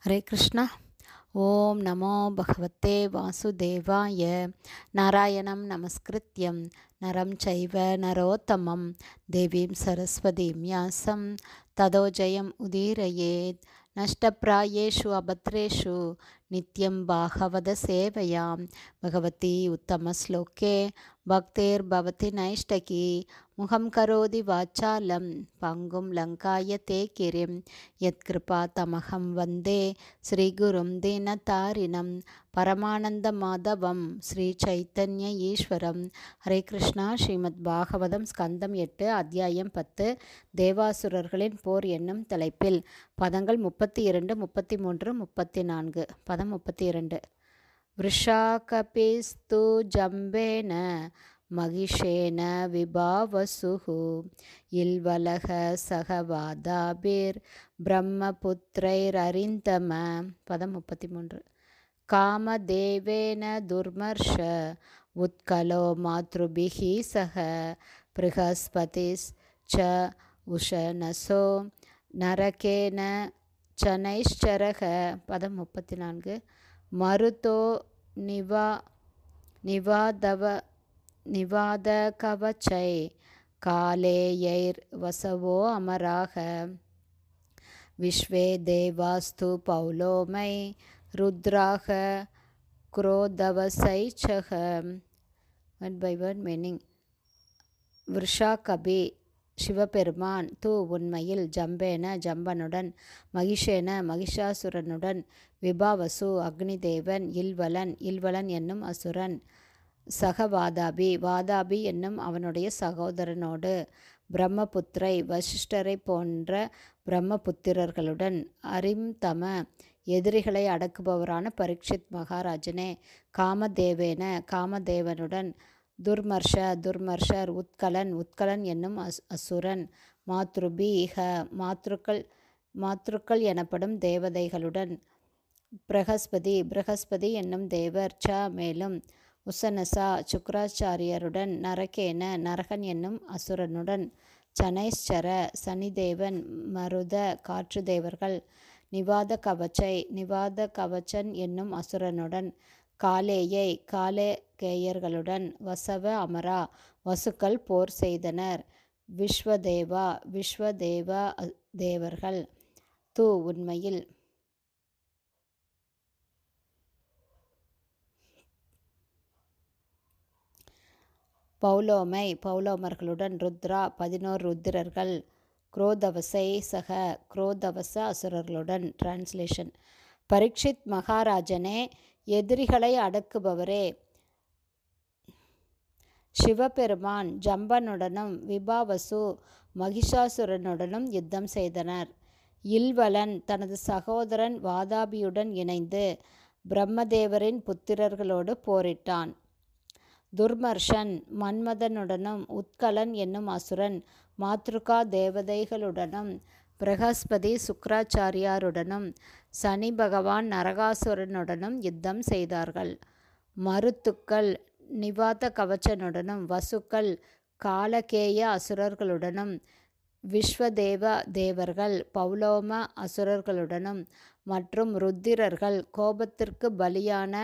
ஹரே கிருஷ்ணா. ஓம் நமோ பகவத்தே வாசுதேவாய. நாராயணம் நமஸ்கிருத்யம் நரம் சைவ நரோத்தமம் தேவீம் சரஸ்வதீம் யாசம் ததோ ஜெயம் உதீரயேத். நஷ்டப்ராயேஷு அபத்ரேஷு நித்யம் பாகவத சேவையாம் பகவதி உத்தமஸ்லோகே பக்தேர்பவதி நைஷ்டகி. முகம் கரோதி வாச்சாலம் பங்கும் லங்காய தே கிரிம் யத்கிருபா தமகம் வந்தே ஸ்ரீகுரும் தீனதாரிணம் பரமானந்த மாதவம் ஸ்ரீ சைத்தன்ய ஈஸ்வரம். ஹரே கிருஷ்ணா. ஸ்ரீமத் பாகவதம் ஸ்கந்தம் 8 அத்தியாயம் 10 தேவாசுரர்களின் போர் என்னும் தலைப்பில் பதங்கள் 32, 33, 34. பதம் 32. விருஷாகபிஸ்து ஜம்பேன மகிஷேன விபாவசுஹு இல்வலக சகவாதாபிர் பிரம்மபுத்ரைரரிந்தம. பதம் 33. காமதேவேன துர்மர்ஷ உத்கலோ மாத்ருபிஹி சக ப்ருஹஸ்பதிஸ் ச உஷனசோ நரகேன சனைஷ்சரக. பதம் 34. மருதோ நிவாதகவச்சை காலேயைர் வசவோ அமராக விஸ்வே தேவாஸ்து பௌலோமை ருத்ராக குரோதவசைச்சக. One by one meaning. விருஷாகபி சிவபெருமான், தூ உண்மையில், ஜம்பேன ஜம்பனுடன், மகிஷேன மகிஷாசுரனுடன், விபாவசு அக்னிதேவன், இல்வலன் இல்வலன் என்னும் அசுரன், சகவாதாபி வாதாபி என்னும் அவனுடைய சகோதரனோடு, பிரம்மபுத்திரை வசிஷ்டரை போன்ற பிரம்மபுத்திரர்களுடன், அரிம்தம எதிரிகளை அடக்குபவரான பரீட்சித் மகாராஜனே, காமதேவேன காமதேவனுடன், துர்மர்ஷர் உத்கலன் என்னும் அசுரன், மாத்ருபீஹ மாத்ருக்கள் எனப்படும் தேவதைகளுடன், பிரகஸ்பதி என்னும் தேவர், ச மேலும், உசனசா சுக்ராச்சாரியருடன், நரகேன நரகன் என்னும் அசுரனுடன், சனைஸ்சர சனிதேவன், மருத காற்று தேவர்கள், நிவாத கவச்சன் என்னும் அசுரனுடன், காலேயர்களுடன், வசவ அமரா வசுக்கள் போர் செய்தனர், விஸ்வதேவா தேவர்கள், தூ உண்மையில், பௌலோமர்களுடன், ருத்ரா 11 ருத்திரர்கள், குரோதவசை சக குரோதவச அசுரர்களுடன். டிரான்ஸ்லேஷன். பரீட்சித் மகாராஜனே, எதிரிகளை அடக்குபவரே, சிவபெருமான் ஜம்பனுடனும் விபாவசு மகிஷாசுரனுடனும் யுத்தம் செய்தனர். இல்வலன் தனது சகோதரன் வாதாபியுடன் இணைந்து பிரம்மதேவரின் புத்திரர்களோடு போரிட்டான். துர்மர்ஷன் மன்மதனுடனும், உத்கலன் என்னும் அசுரன் மாத்ருகா தேவதைகளுடனும், பிரகஸ்பதி சுக்ராச்சாரியாருடனும், சனி பகவான் நரகாசுரனுடனும் யுத்தம் செய்தார்கள். மருத்துக்கள் நிவாத கவச்சனுடனும், வசுக்கள் காலகேய அசுரர்களுடனும், விஸ்வதேவ தேவர்கள் பௌலோம அசுரர்களுடனும், மற்றும் ருத்திரர்கள் கோபத்திற்கு பலியான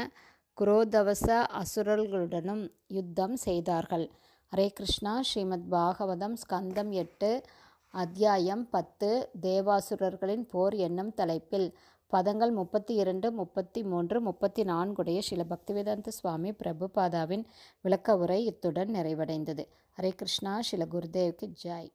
குரோதவச அசுரர்களுடனும் யுத்தம் செய்தார்கள். ஹரே கிருஷ்ணா. ஸ்ரீமத் பாகவதம் ஸ்கந்தம் 8 அத்தியாயம் 10 தேவாசுரர்களின் போர் என்னும் தலைப்பில் பதங்கள் 32, 33, 34 ஸ்ரீல பக்திவேதாந்த சுவாமி பிரபுபாதாவின் விளக்க உரை இத்துடன் நிறைவடைந்தது. ஹரே கிருஷ்ணா. ஸ்ரீல குருதேவ்க்கு ஜாய்.